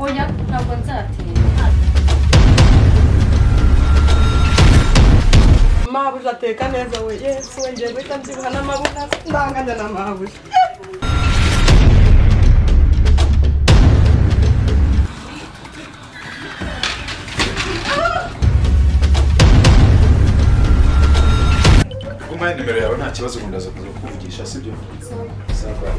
Oya ntabwo nzatinda. Mabuja ateka neza we Yesu wengeye guhita mbyibuha n'amabuja ndanganya na mabuja. Kumva nimero yawe nta kibazo ndaza kuvugisha sibyo? Sawa.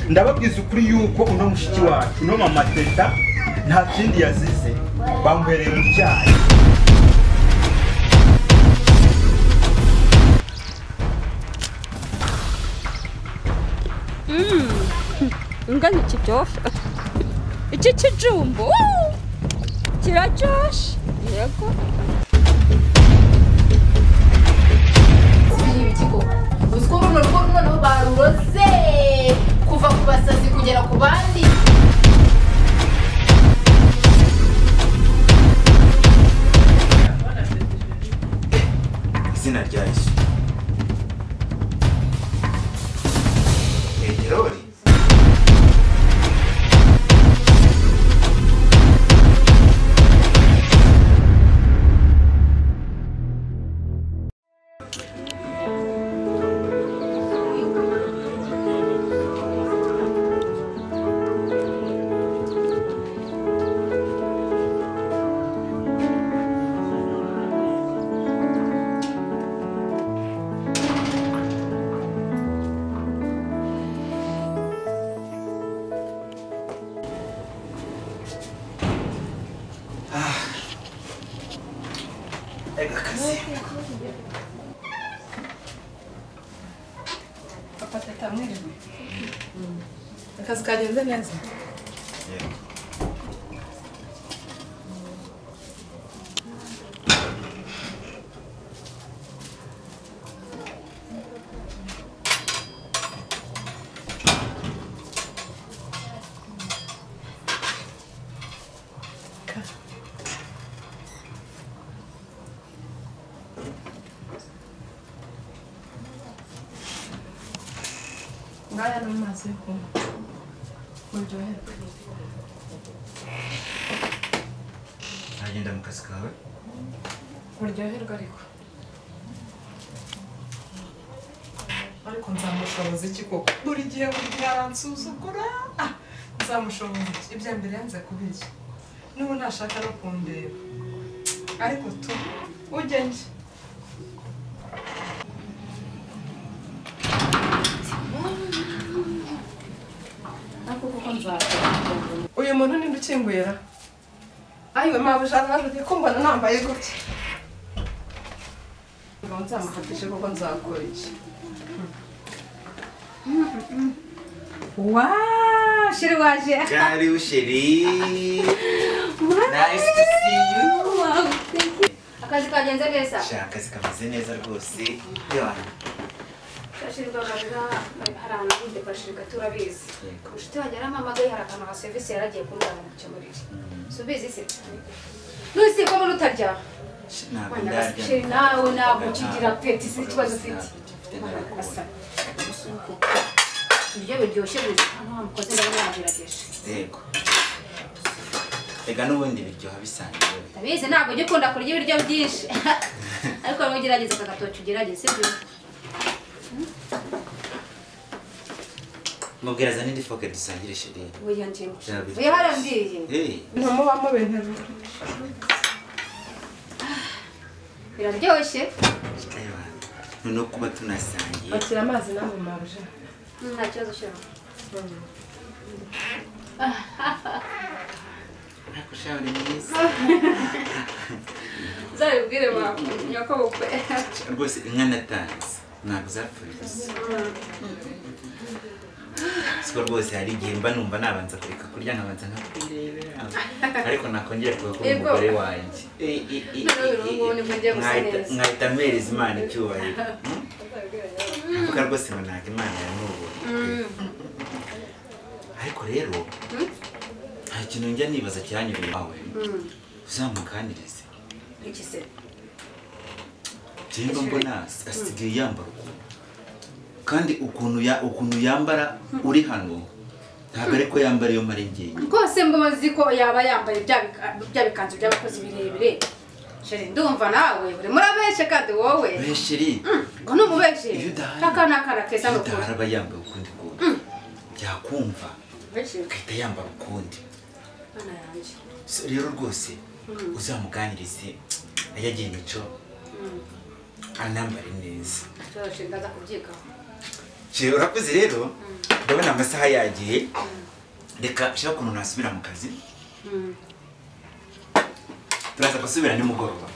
Ndababwiza ukuri yuko uno mushiki wacu no mama Teta nta kindi yazize bamwereye mu cyayi. Ingana kiryoshye. Iki kijumbo kiraryoshye. Yego. Ibitiko. Uziko noneho baruroze kuva ku basazi kugera ku bandi. Izina rya Yesu. Peteroli. Papa Teta mwiriwe. Akazi kagenze neza. Ngaya no mazi ko muryoherwa. Agenda mu kazi kawe. Muryoherwa ariko nzamushoboza iki koko? Buri gihe aransuzugura. Nzamushoboza iki? Ibya mbere yanze kubirya. N'ubu ntashaka no kundeba. Ariko tu ugenge. Uyu muntu ni ndukingwera. Ayiwe mabuja araje ko mbona nambaye gute. Ngo nzamufatishe koko nzakora iki. Wow, shiri waje. Karibu sheri. Nice to see you. Wow, thank you. Akazi kagenze neza. Akazi kameze neza rwose. Yona. Shirwa barira harana inde bashirika turabizi. Kushite hagera mama gayi harakana wa service yaragiye kurwana mu cyamurire. Subizi se. Nusi ko muri utarya. Ntabwo ndarya. Shiri nawe ntabwo kigira peti si kibazo ufite. Ibyo biryoshye bizi hano mukoze ndabagerageje. Yego. Ega n'ubundi biryoha bisanzwe. Tabizi ntabwo gikunda kurya ibiryo byinshi. Ariko nugerageza kagatoki ugerageze sibyo. Mubwiraza n'indi foke dusangire sheri. Oya njye. Oya harambiye. Ntumubamo bintu. Biraryoshye. None kuba tunasangiye. Bakira amazi namwe mabuja. Nta kibazo cyane. Nakushauri mwiza. Zabibwire wa nyoko bukwe. Rwose inka natanze. Ntabwo zapfuye. Siko rwose hari igihe mba numva nabanza kureka kurya nkabanza nkakwirebera. Ariko nakongera kuba umugore wanjye. Nkahita mpereza Imana icyubahiro. Avuga rwose ngo ntabwo Imana yanubu. Ariko rero nta kintu njya nibaza cyanyuriye wawe. Uzamukanirize. Iki se? Jemba mbona asigaye yambara ukuntu. kandi ukuntu yambara uri hano ntabwo ariko yambara iyo marengeye rwose mbabazi ko yaba yambaye bya bikanzu by'abakozi birebire sheri ndumva nawe uri murabeshe kandi wowe besheri ngo numubeshe kaka nakara keza no kuba araba yambaye ukundi kuntu byakumva kahita yambara ukundi bana yanjye rero rwose uzamuganirize ayagiye imico anambare neza ndaza kubyigaho urakoze rero ndabona amasaha yagiye reka shaka ukuntu nasubira mu kazi turaza gusubira nimugoroba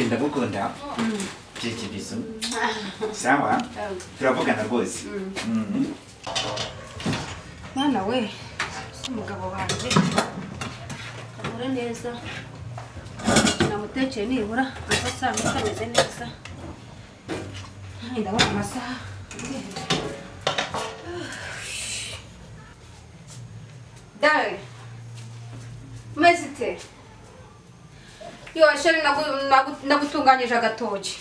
ndagukunda kibizo sawa turavugana rwose mwana we umugabo wanjye amure neza namutekeye nibura amasaha ameze neza ndabona amasaha Dai. Mesite. Yo sheri nagutunganyije agatoki.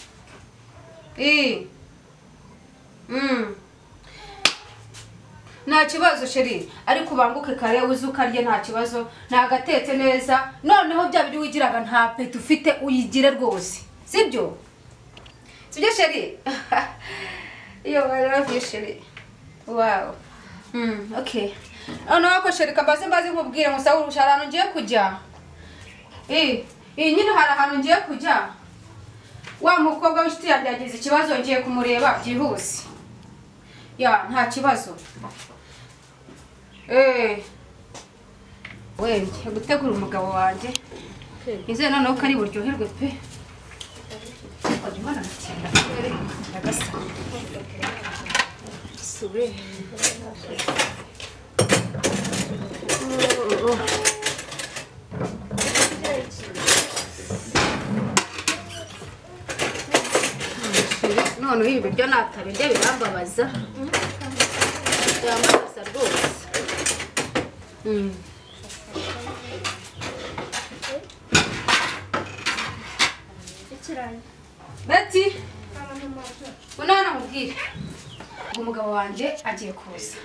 Nta kibazo sheri ariko ubanguke kare uzi ukarye nta kibazo nagatetse neza noneho bya biri wigiraga nta peti ufite uyigire rwose sibyo sheri yo I love you sheri wow okay wako sheri kambaze mbaze nkubwire musawe urusharano ngiye kujya nyine hari ahantu ngiye kujya wa mukobwa w'inshuti yanjye yagize ikibazo ngiye kumureba byihuse nta kibazo ngiye gutegura umugabo wanjye nizere noneho ko ari buryoherwe pe noneho ibi biryo natabirya birambabaza byambabaza rwose Beti unana mubwire umugabo wanjye agiye kuza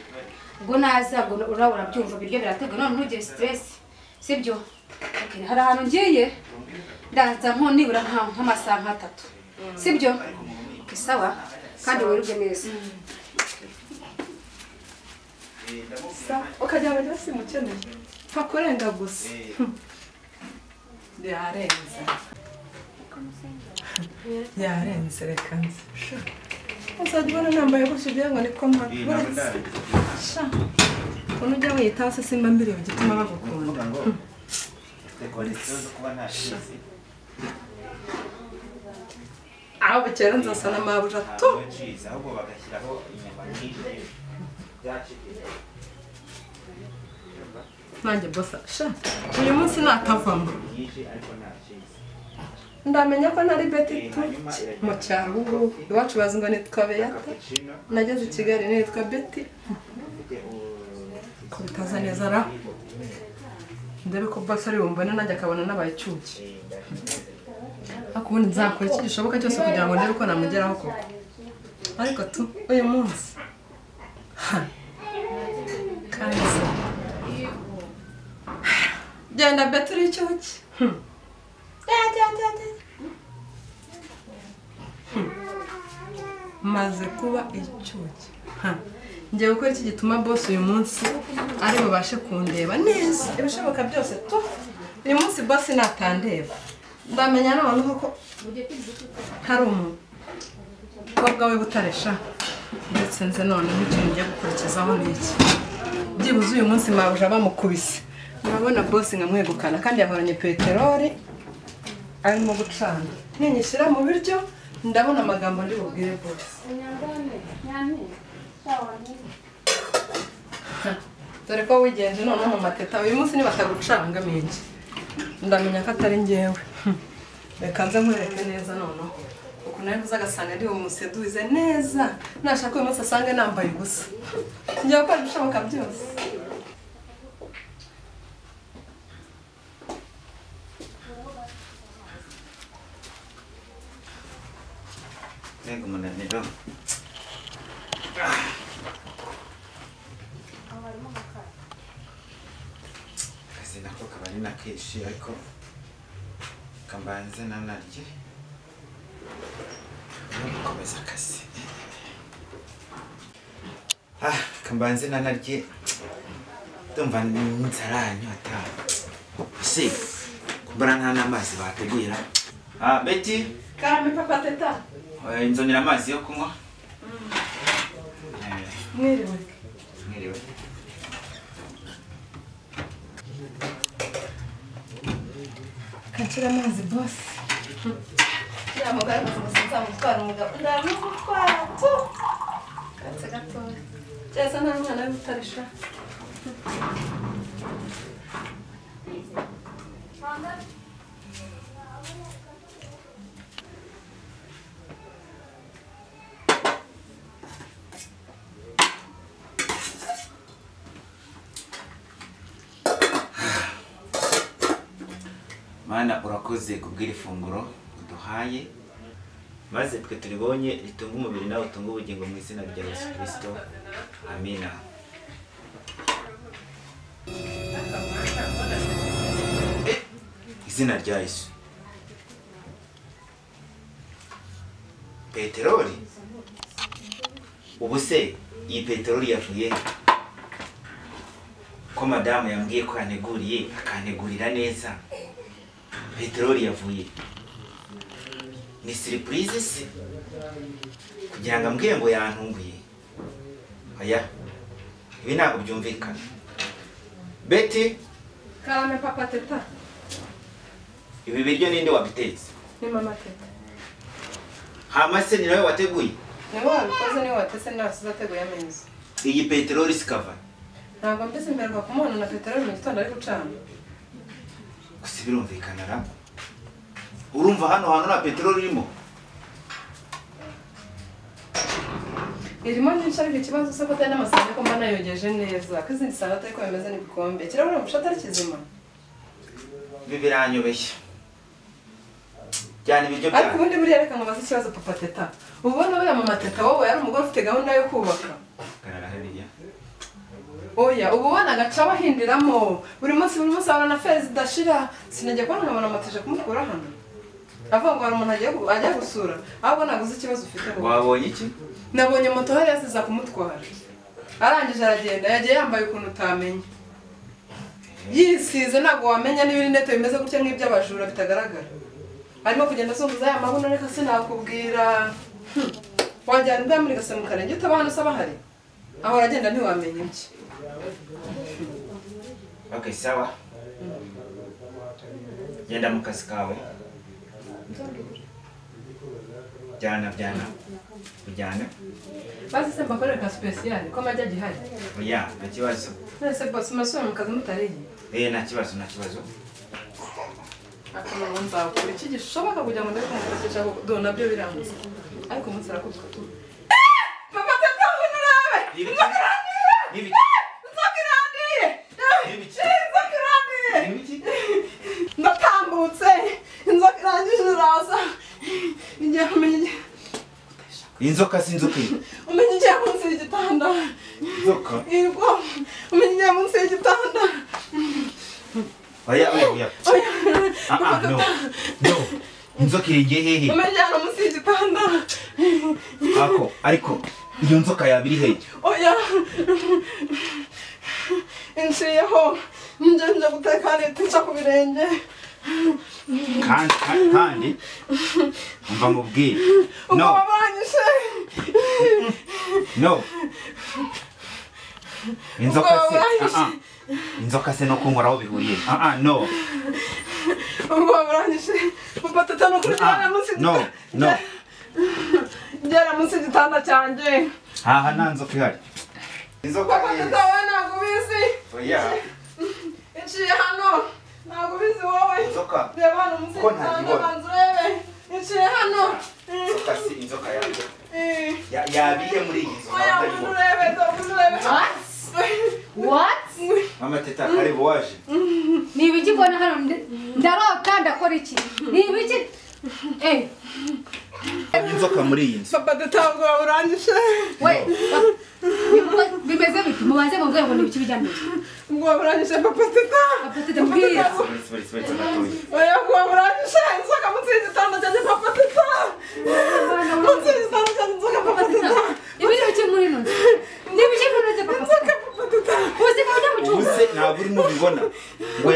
ubwo naza ngo urabura byumva biryo birategwa none ntugire stress sibyo hari ahantu ngiye ndaza nibura nk'amasaha 3 sibyo sawa kandi wiruge neza ukajya bajya simukeneye pfa kurenga gusa yarenze reka nzi uzajya ubona nambaye gutya ugira ngo niko mpagurutse ukuntu ujya wiyitaho se simba mbere gituma bagukunda aho bukera nzasa n'amabuja tu nanjye bosa uyu munsi natavamo ndamenya ko nari Beti mu cyaro ubu iwacu bazi ngo nitwa Beyata nageze i Kigali nitwa Beti ko bitaza neza ra ndebe ko boss ari bumbone nanjye akabona nabaye cyuki ariko ubundi nzakora iki gishoboka cyose kugira ngo ndebe ko namugeraho koko ariko tu uyu munsi kanze genda Beti uri cyuki maze kuba icyuki ngiye gukora iki gituma boss uyu munsi ari bubashe kundeba neza ibishoboka byose tu uyu munsi boss natandeba ndamenya noneho ko hari umukobwa we butaresha ndetse nze noneho ikintu ngiye gukurikizaho n'iki byibuze uyu munsi mabuja bamukubise murabona boss nkamwegukana kandi yahoranye peteroli arimo gucana ninyishyira mu biryo ndabona amagambo ndi bubwire boss dore ko wigenje noneho mu mateta uyu munsi nibatagucanga mingi ndamenya ko atari njyewe reka nze nkwereke neza noneho ukuntu ari buza agasanga ndi bumuseduze neza nashaka uyu munsi asange nambaye ubusa ngiye gukora ibishoboka byose umunaniro na kenshi ariko kambanze nanarye gukomeza akazi. Kambanze nanarye ndumva n'inzara yanyota. Ese kumbura nta n'amazi bategura. Betty Karame papa teta. Inzonera amazi yo kunywa. Mwiriwe. Mwiriwe. Kacira amazi boss. Ya mugara kumusitsa mutwara umugabo. Ndamutwara tu. Katse gato. Cyesa nta mwana w'utarisha. Mana urakoze kubwira ifunguro uduhaye maze twe turibonye ritunga umubiri nawe utunga ubugingo mu izina rya Yesu Kristo. Amina. Izina rya Yesu. Peteroli. Ubuse iyi peteroli yavuye ko madamu yambwiye ko yaneguriye akanegurira neza. Peteroli yavuye ni surprise se kugira ngo ambwiye ngo yantunguye. Aya ibi ntabwo byumvikana. Betty Karame papa teta. ibi biryo ninde wabitetse? Ni mama teta. Hamase ni nawe wateguye? Ni wowe wabikoze ni watetse ni wasize ateguye ameza. Iyi peteroli sikava Ntabwo mbese mperwa kumubona na peteroli mu gitondo ari gucana. gusa birumvikana ra. Urumva hano hantu na peteroli irimo? Irimo nyinshi ariko ikibazo se ko atari n'amasahani ko mba nayogeje neza. Ko izindi sahani atari ko bimeze n'ibikombe. Kirabura umushati ari kizima. Ibi biranyobeshya. Cyane ibiryo Ariko byawe. ubundi buriya reka nkubaze ikibazo papa teta. Ubona buriya mama teta wowe yari umugore ufite gahunda yo kubaka. Karara hariya. Oya, ubu ubona agaca bahindiramo. Buri munsi abona na fezi idashira. Sinajya kubona nkabona amatije kumukura hano. Avuga ngo hari umuntu ajya gusura. Ahubwo naguze ikibazo ufite. Wabonye iki? Nabonye moto hari yaziza kumutwara. Arangije aragenda yagiye yambaye ukuntu utamenye. Yisize ntabwo wamenya niba rinete bimeze gutya nk'iby'abajura bitagaragara. Arimo kugenda azunguza ya mabuno reka sinakubwira. Wajyana imbwa muri gasemukana njye utaba hano usaba hari. Aho aragenda ntiwamenya iki. Okay, sawa. Genda mu kazi kawe. Jana. Ujyana? Basi se mbakorera ka special ko majya gihari. Oya, nta kibazo. Nese boss masura mu kazi mutariye. Nta kibazo. Akamaro nzakora iki gishoboka kugira ngo ndeke kumufasha do nabyo biramutse. Ariko umunsi arakubwa tu. Papa teta unurabe. Nibi. Ndatambutse inzoka irangije iraza ngiye kumenya Inzoka sinzuki. umenya igihe munsi y'igitanda Inzoka. yego umenya igihe munsi y'igitanda Oya. No. Inzoka iri hehe? umenya hano munsi y'igitanda Ariko iyo nzoka yabiri hehe? oya inshiyeho njye guteka leta nca ku birenge Kandi umva mubwire. ubwo wabanyishe No. Inzoka se no kunkoraho bihuriye. No. ubwo wabanyishe papa teta no kuri munsi No. ngera munsi y'igitanda cyanjye Aha nta nzoka ihari. Inzoka papa teta wowe ntabwo ubizi Oya. iciye hano ntabwo ubizi wowe Inzoka. reba hano munsi Ko y'igitanda ntakibona. banza urebe iciye hano Inzoka yanjye. Yabiye muri iyi nzu. oya urebe What? Mama teta karibu waje. Ni ibiki mbona hano ndarota ndakora iki? Ni ibiki? Inzoka muri iyi nzu. papa teta ngo urangije We, bimeze biti mu mubanze mubwire ngo ni ibiki bijya mbere ubwo burangije papa teta papa teta mbwira oya ubwo burangije inzoka munsi y'igitanda cyanjye papa teta munsi y'igitanda cyanjye inzoka papa teta ibi ni ibiki muri none ni ibiki muri none papa teta uzi ko ujya mu cyumba ubuse ntabwo urimo ubibona ngo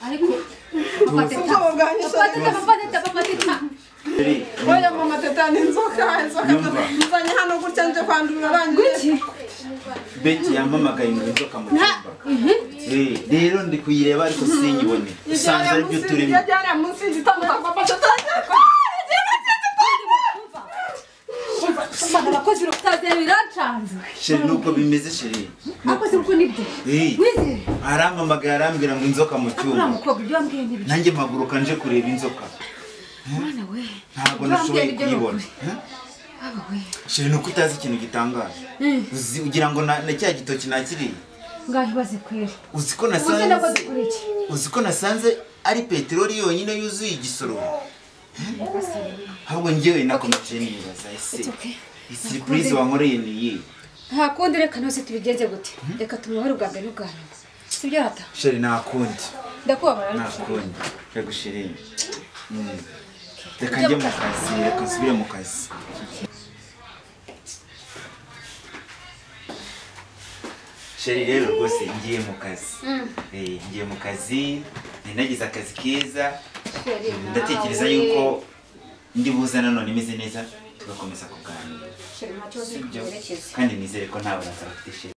ariko papa teta oya mama teta ni inzoka nzanye hano gutya nje kwandurira arangiye Beti yampamagaye ngo inzoka mu cyumba rero ndi kuyireba ariko sinyibone usanze ari byo turimo yajyana munsi y'igitanda papa teta abakozi rutaze birancanze sheri nuko bimeze sheri akoze uko nibyo wizere arampamagaye arambwira ngo inzoka mu cyumba mukobwa ibyo wambwiye nibyo nanjye mpaguruka nje kureba inzoka mwana we ntabwo nashoboye kuyibona sheri nuko utazi ikintu gitangaje ugira ngo na cya gitoki nakiriye ngaho ibaze kwera uzi ko nasanze ari peteroli yonyine yuzuye igisoro ahubwo njyewe nakomeje nibaza ese surprise wankoreye ni iyi nta kundi reka nose tubigenze gute reka tumuhore ubwa mbere n'ubwa nyuma sibyo rata sheri nakundi ndakubabara nakundi reka sheri reka njye mu kazi reka nsubire mu kazi sheri rero rwose ngiye mu kazi ngiye mu kazi nagize akazi keza ndatekereza yuko ndi buza nanone imeze neza tugakomeza kuganira kandi nizere ko ntawe natafite sheri